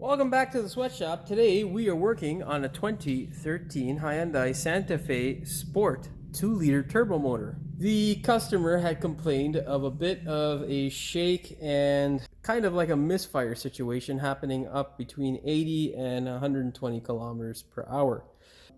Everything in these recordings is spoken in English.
Welcome back to the sweatshop. Today we are working on a 2013 Hyundai Santa Fe Sport 2-liter turbo motor. The customer had complained of a bit of a shake and kind of like a misfire situation happening up between 80 and 120 kilometers per hour.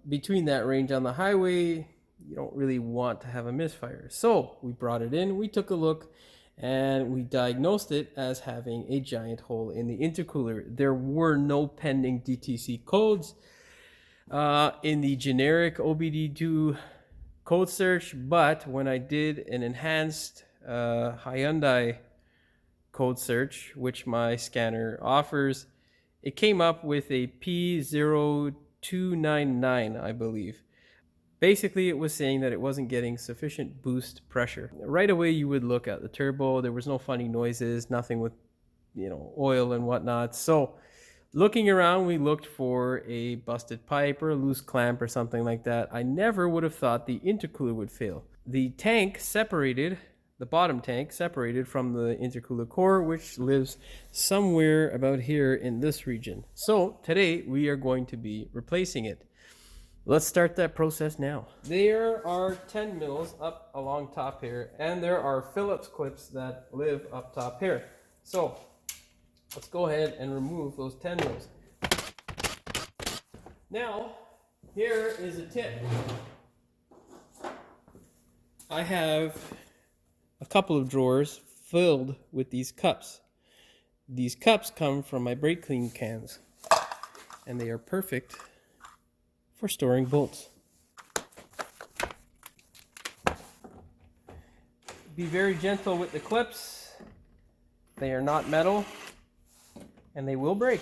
Between that range on the highway, you don't really want to have a misfire. So we brought it in, we took a look, and we diagnosed it as having a giant hole in the intercooler. There were no pending DTC codes in the generic OBD2 code search, but when I did an enhanced Hyundai code search, which my scanner offers, it came up with a P0299, I believe. Basically, it was saying that it wasn't getting sufficient boost pressure. Right away, you would look at the turbo. There was no funny noises, nothing with, oil and whatnot. So looking around, we looked for a busted pipe or a loose clamp or something like that. I never would have thought the intercooler would fail. The tank separated, the bottom tank separated from the intercooler core, which lives somewhere about here in this region. So today we are going to be replacing it. Let's start that process now. There are 10 mils up along top here, and there are Phillips clips that live up top here. So let's go ahead and remove those 10 mils. Now, here is a tip. I have a couple of drawers filled with these cups. These cups come from my brake clean cans, and they are perfect for storing bolts. Be very gentle with the clips. They are not metal and they will break.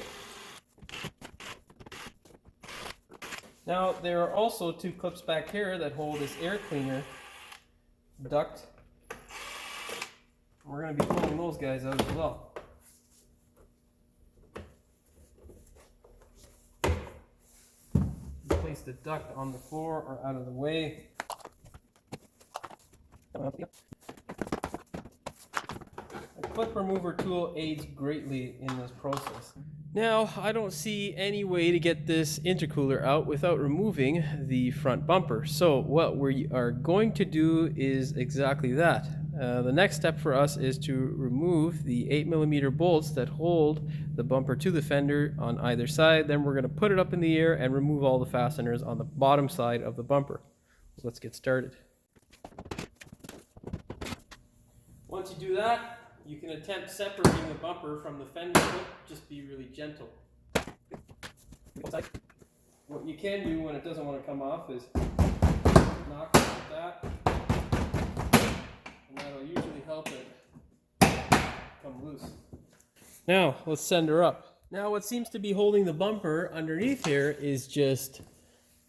Now there are also two clips back here that hold this air cleaner duct. We're going to be pulling those guys out as well. Place the duct on the floor or out of the way. A clip remover tool aids greatly in this process. Now, I don't see any way to get this intercooler out without removing the front bumper. So what we are going to do is exactly that. The next step for us is to remove the 8mm bolts that hold the bumper to the fender on either side. Then we're going to put it up in the air and remove all the fasteners on the bottom side of the bumper. Let's get started. Once you do that, you can attempt separating the bumper from the fender clip. Just be really gentle. What you can do when it doesn't want to come off is knock it like that. And that'll usually help it come loose. Now, let's send her up. Now, what seems to be holding the bumper underneath here is just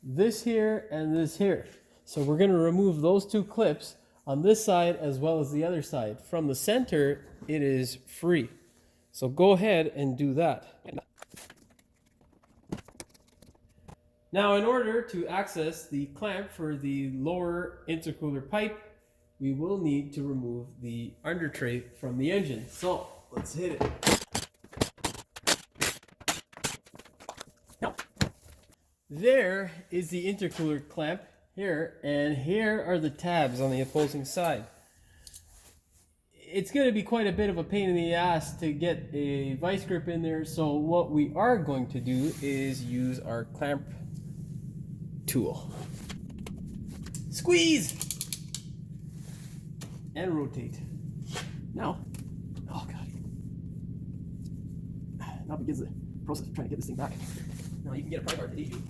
this here and this here. So we're going to remove those two clips on this side as well as the other side. From the center, it is free. So go ahead and do that. Now, in order to access the clamp for the lower intercooler pipe, we will need to remove the under tray from the engine. So let's hit it. Now, there is the intercooler clamp here, and here are the tabs on the opposing side. It's going to be quite a bit of a pain in the ass to get a vice grip in there, so what we are going to do is use our clamp tool. Squeeze! And rotate. Now, oh god. Now begins the process of trying to get this thing back. Now you can get a pry bar to aid you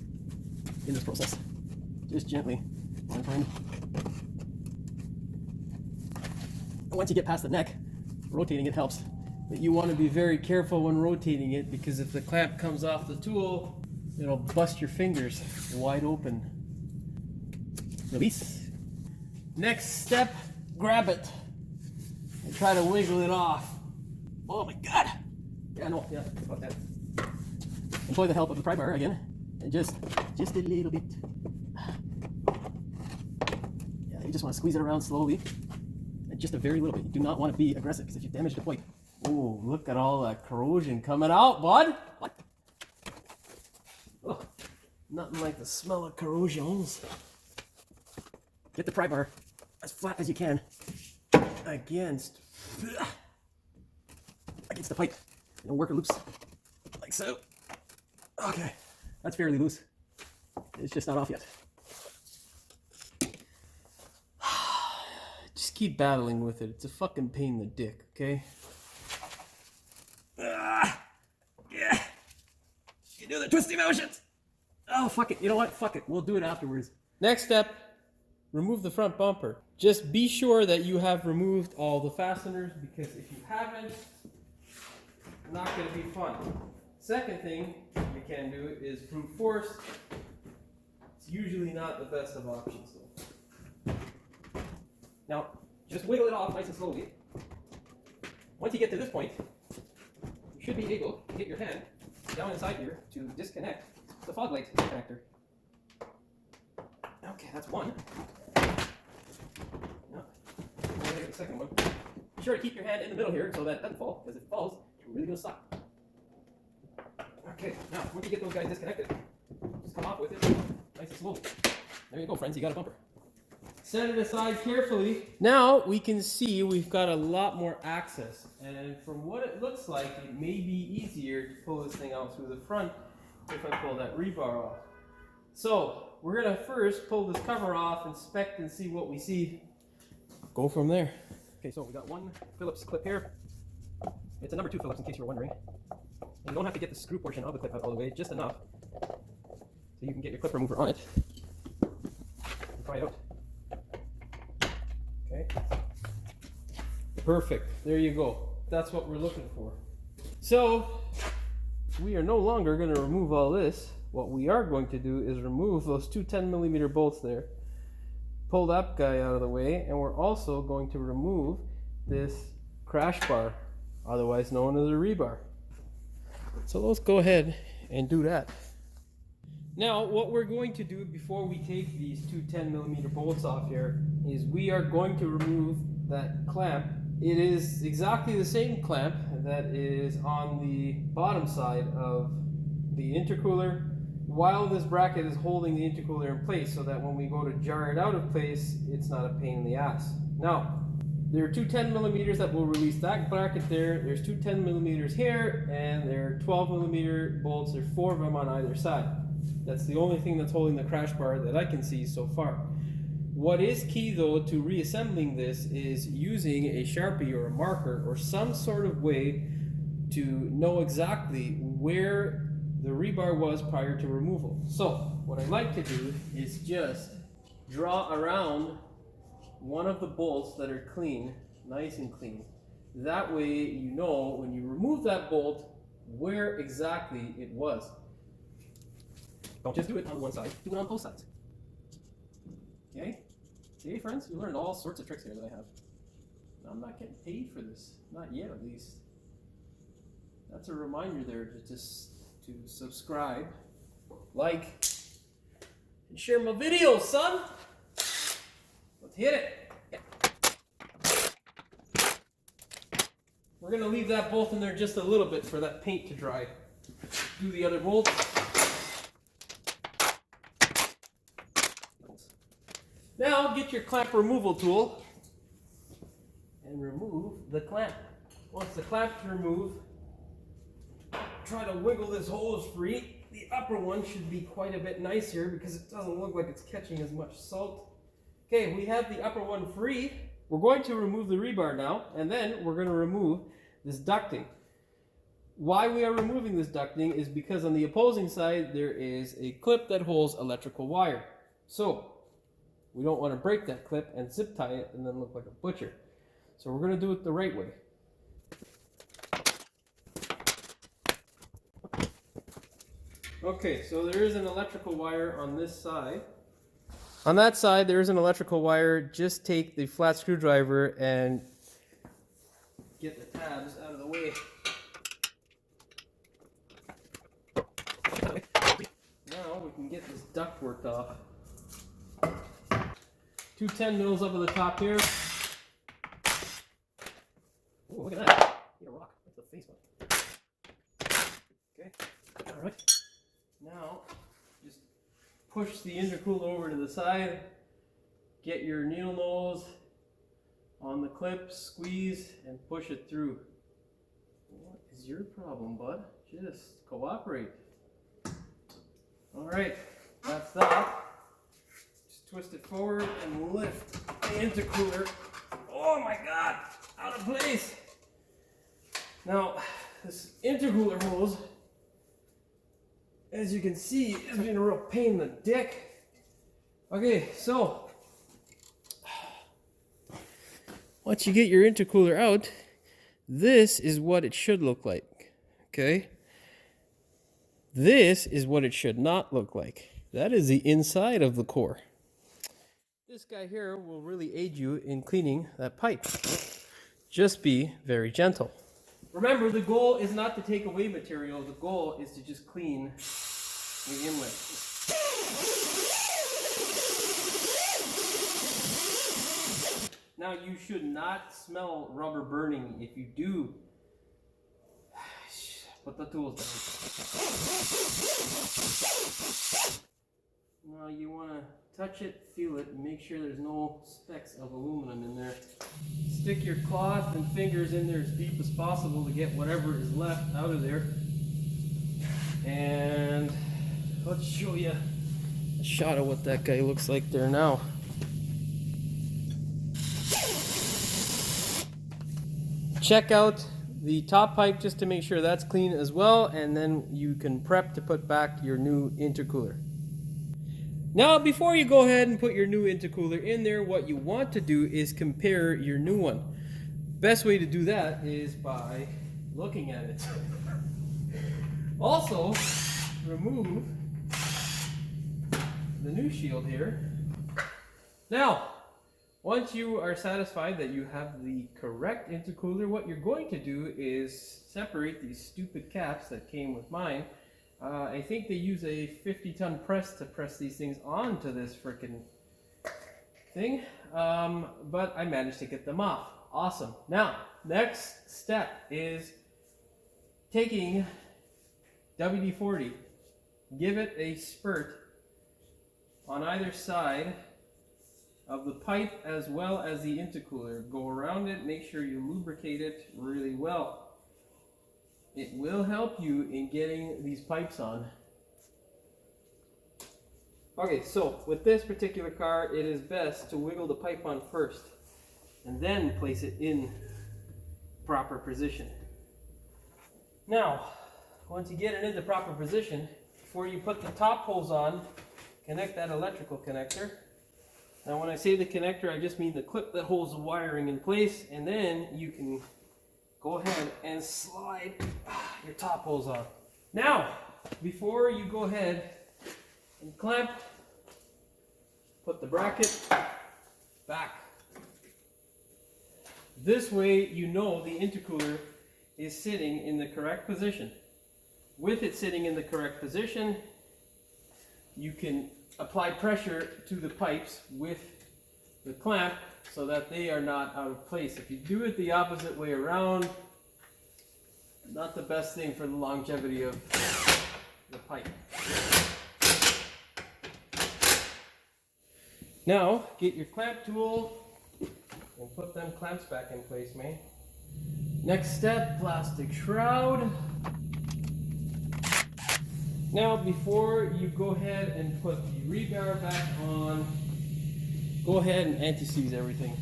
in this process. Just gently. And once you get past the neck, rotating it helps. But you want to be very careful when rotating it, because if the clamp comes off the tool, it'll bust your fingers wide open. Release. Next step, grab it and try to wiggle it off. Oh my god! Yeah, about that. Employ the help of the pry bar again, and just a little bit. Yeah, you just want to squeeze it around slowly, and just a very little bit. You do not want to be aggressive, because if you damage the plate, oh, look at all that corrosion coming out, bud. What? Nothing like the smell of corrosions. Get the pry bar as flat as you can against the pipe. And work it loose like so. Okay, that's fairly loose. It's just not off yet. Just keep battling with it. It's a fucking pain in the dick, okay? Yeah. You do the twisty motions. Oh, fuck it. You know what? Fuck it. We'll do it afterwards. Next step, remove the front bumper. Just be sure that you have removed all the fasteners, because if you haven't, it's not going to be fun. Second thing you can do is brute force. It's usually not the best of options though. Now, just wiggle it off nice and slowly. Once you get to this point, you should be able to get your hand down inside here to disconnect the fog light connector. Okay, that's one. Now, we'll get the second one. Be sure to keep your hand in the middle here so that it doesn't fall, because if it falls, you're really going to stop. Okay, now, once you get those guys disconnected, just come off with it nice and slowly. There you go, friends, you got a bumper. Set it aside carefully. Now we can see we've got a lot more access, and from what it looks like, it may be easier to pull this thing out through the front if I pull that rebar off. So we're gonna first pull this cover off, inspect and see what we see. Go from there. Okay, so we got one Phillips clip here. It's a number 2 Phillips in case you're wondering. And you don't have to get the screw portion of the clip out all the way, just enough so you can get your clip remover on it. Try it out. Okay. Perfect. There you go. That's what we're looking for. So we are no longer going to remove all this. What we are going to do is remove those two 10mm bolts there. Pull that guy out of the way, and we're also going to remove this crash bar, otherwise known as a rebar. So let's go ahead and do that. Now, what we're going to do before we take these two 10mm bolts off here is we are going to remove that clamp. It is exactly the same clamp that is on the bottom side of the intercooler, while this bracket is holding the intercooler in place so that when we go to jar it out of place, it's not a pain in the ass. Now, there are two 10mm that will release that bracket there. There's two 10mm here, and there are 12mm bolts. There are 4 of them on either side. That's the only thing that's holding the crash bar that I can see so far. What is key though to reassembling this is using a Sharpie or a marker or some sort of way to know exactly where the rebar was prior to removal. So what I like to do is just draw around one of the bolts that are clean, nice and clean. That way you know when you remove that bolt where exactly it was. Don't just do it on one side, do it on both sides. Okay? See, friends, you learned all sorts of tricks here that I have. I'm not getting paid for this. Not yet, at least. That's a reminder there to subscribe, like, and share my videos, son. Let's hit it. Yeah. We're going to leave that bolt in there just a little bit for that paint to dry. Do the other bolts. Now get your clamp removal tool and remove the clamp. Once the clamp's removed, try to wiggle this hose free. The upper one should be quite a bit nicer because it doesn't look like it's catching as much salt. Okay, we have the upper one free. We're going to remove the rebar now, and then we're going to remove this ducting. Why we are removing this ducting is because on the opposing side there is a clip that holds electrical wire. So we don't want to break that clip and zip tie it and then look like a butcher. So we're going to do it the right way. Okay, so there is an electrical wire on this side. On that side, there is an electrical wire. Just take the flat screwdriver and get the tabs out of the way. Now we can get this duct worked off. Two 10mm up at the top here. Oh, look at that. Hit a rock. That's the face one. Okay. Alright. Now, just push the intercooler over to the side, get your needle nose on the clip, squeeze, and push it through. What is your problem, bud? Just cooperate. Alright, that's that. Just twist it forward and lift the intercooler. Oh my god, out of place. Now, this intercooler hose, as you can see, has been a real pain in the dick. Okay, so once you get your intercooler out, this is what it should look like. Okay? This is what it should not look like. That is the inside of the core. This guy here will really aid you in cleaning that pipe. Just be very gentle. Remember, the goal is not to take away material. The goal is to just clean the inlet. Now, you should not smell rubber burning. If you do, put the tools down. Now, you want to touch it, feel it, and make sure there's no specks of aluminum in there. Stick your cloth and fingers in there as deep as possible to get whatever is left out of there. And let's show you a shot of what that guy looks like there now. Check out the top pipe just to make sure that's clean as well, and then you can prep to put back your new intercooler. Now, before you go ahead and put your new intercooler in there, what you want to do is compare your new one. Best way to do that is by looking at it. Also, remove the new shield here. Now, once you are satisfied that you have the correct intercooler, what you're going to do is separate these stupid caps that came with mine. I think they use a 50-ton press to press these things onto this frickin' thing, but I managed to get them off. Awesome. Now, next step is taking WD-40, give it a spurt on either side of the pipe as well as the intercooler. Go around it, make sure you lubricate it really well. It will help you in getting these pipes on. Okay, so with this particular car, it is best to wiggle the pipe on first and then place it in proper position. Now, once you get it into proper position, before you put the top hose on, connect that electrical connector. Now, when I say the connector, I just mean the clip that holds the wiring in place, and then you can go ahead and slide your top hose on. Now, before you go ahead and clamp, put the bracket back. This way you know the intercooler is sitting in the correct position. With it sitting in the correct position, you can apply pressure to the pipes with the clamp so that they are not out of place. If you do it the opposite way around, not the best thing for the longevity of the pipe. Now, get your clamp tool and put them clamps back in place, man. Next step, plastic shroud. Now, before you go ahead and put the rebar back on, go ahead and anti-seize everything.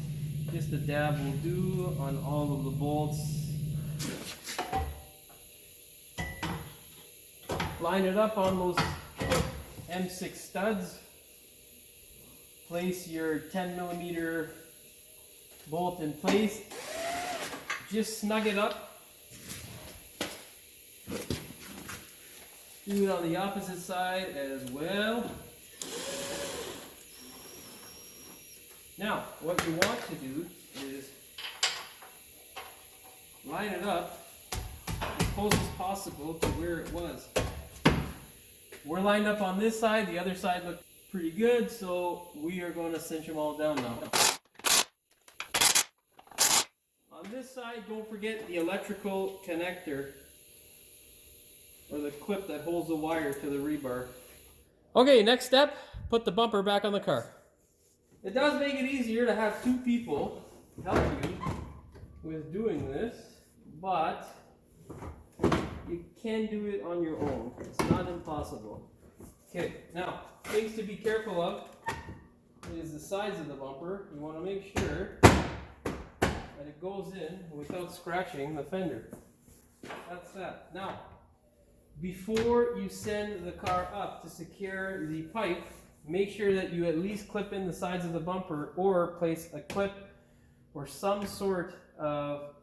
Just a dab will do on all of the bolts. Line it up on those M6 studs. Place your 10mm bolt in place. Just snug it up. Do it on the opposite side as well. Now, what you want to do is line it up as close as possible to where it was. We're lined up on this side, the other side looked pretty good, so we are going to cinch them all down now. On this side, don't forget the electrical connector, or the clip that holds the wire to the rebar. Okay, next step, put the bumper back on the car. It does make it easier to have two people help you with doing this, but you can do it on your own. It's not impossible. Okay, now, things to be careful of is the sides of the bumper. You want to make sure that it goes in without scratching the fender. That's that. Now, before you send the car up to secure the pipe, make sure that you at least clip in the sides of the bumper or place a clip or some sort of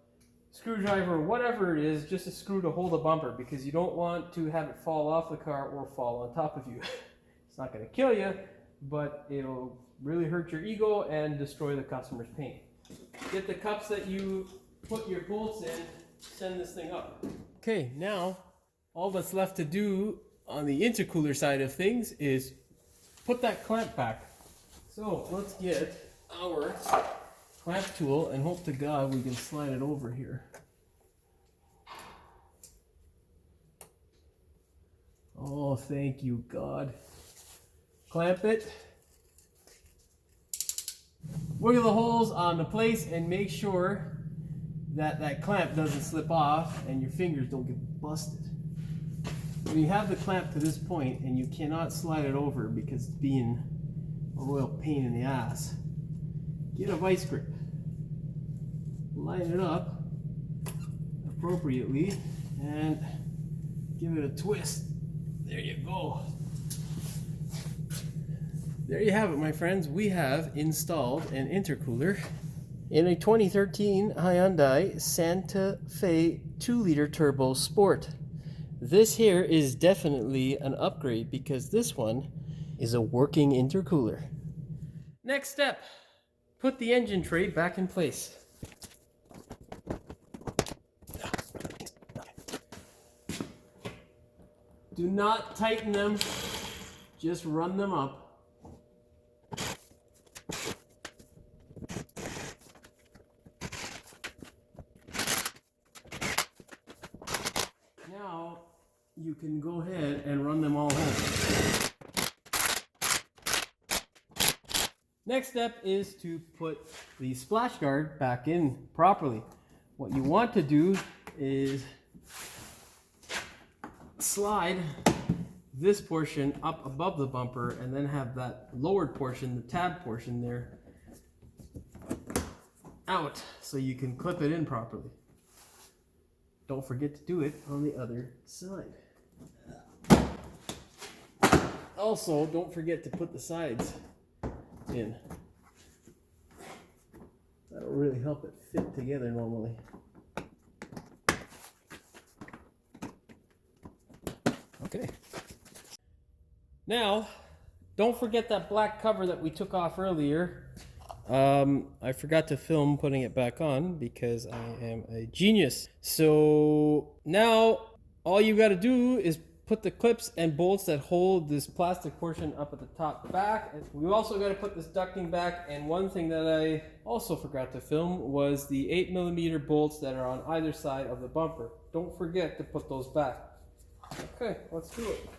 screwdriver or whatever it is, just a screw to hold the bumper, because you don't want to have it fall off the car or fall on top of you. It's not going to kill you, but it'll really hurt your ego and destroy the customer's paint. Get the cups that you put your bolts in, send this thing up. Okay, now all that's left to do on the intercooler side of things is put that clamp back. So let's get our clamp tool and hope to God we can slide it over here. Oh, thank you, God. Clamp it. Wiggle the holes on the place and make sure that that clamp doesn't slip off and your fingers don't get busted. When you have the clamp to this point and you cannot slide it over because it's being a royal pain in the ass, get a vice grip. Line it up appropriately and give it a twist. There you go. There you have it, my friends. We have installed an intercooler in a 2013 Hyundai Santa Fe 2-liter turbo sport. This here is definitely an upgrade because this one is a working intercooler. Next step, put the engine tray back in place. Do not tighten them, just run them up. Now you can go ahead and run them all home. Next step is to put the splash guard back in properly. What you want to do is slide this portion up above the bumper and then have that lowered portion, the tab portion there, out so you can clip it in properly. Don't forget to do it on the other side. Also, don't forget to put the sides in. That'll really help it fit together normally. Okay. Now, don't forget that black cover that we took off earlier. I forgot to film putting it back on because I am a genius. So now all you got to do is put the clips and bolts that hold this plastic portion up at the top back. We also got to put this ducting back, and one thing that I also forgot to film was the 8mm bolts that are on either side of the bumper. Don't forget to put those back. Okay, let's do it.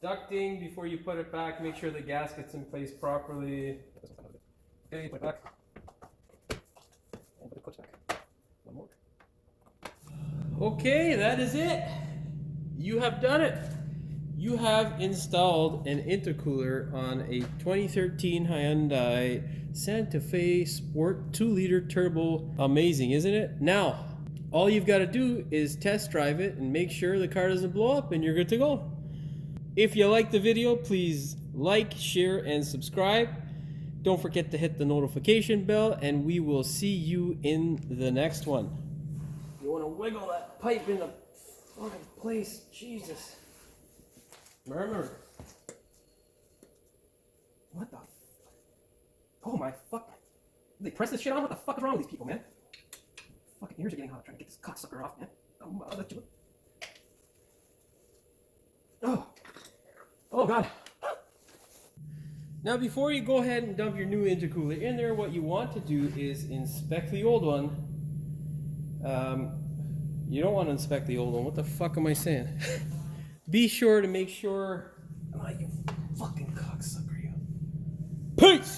Ducting before you put it back, make sure the gasket's in place properly. Okay, put it back. And put the clips back. One more. Okay, that is it. You have done it. You have installed an intercooler on a 2013 Hyundai Santa Fe Sport 2-liter turbo. Amazing, isn't it? Now, all you've got to do is test drive it and make sure the car doesn't blow up and you're good to go. If you like the video, please like, share, and subscribe. Don't forget to hit the notification bell, and we will see you in the next one. You want to wiggle that pipe in the fucking place. Jesus. Remember. What the? Oh my fuck. They press this shit on? What the fuck is wrong with these people, man? Fucking ears are getting hot trying to get this cocksucker off, man. Oh, I'll let you. Oh God. Now before you go ahead and dump your new intercooler in there, what you want to do is inspect the old one You don't want to inspect the old one. What the fuck am I saying? Be sure to make sure. Oh, you fucking cocksucker, you. Peace!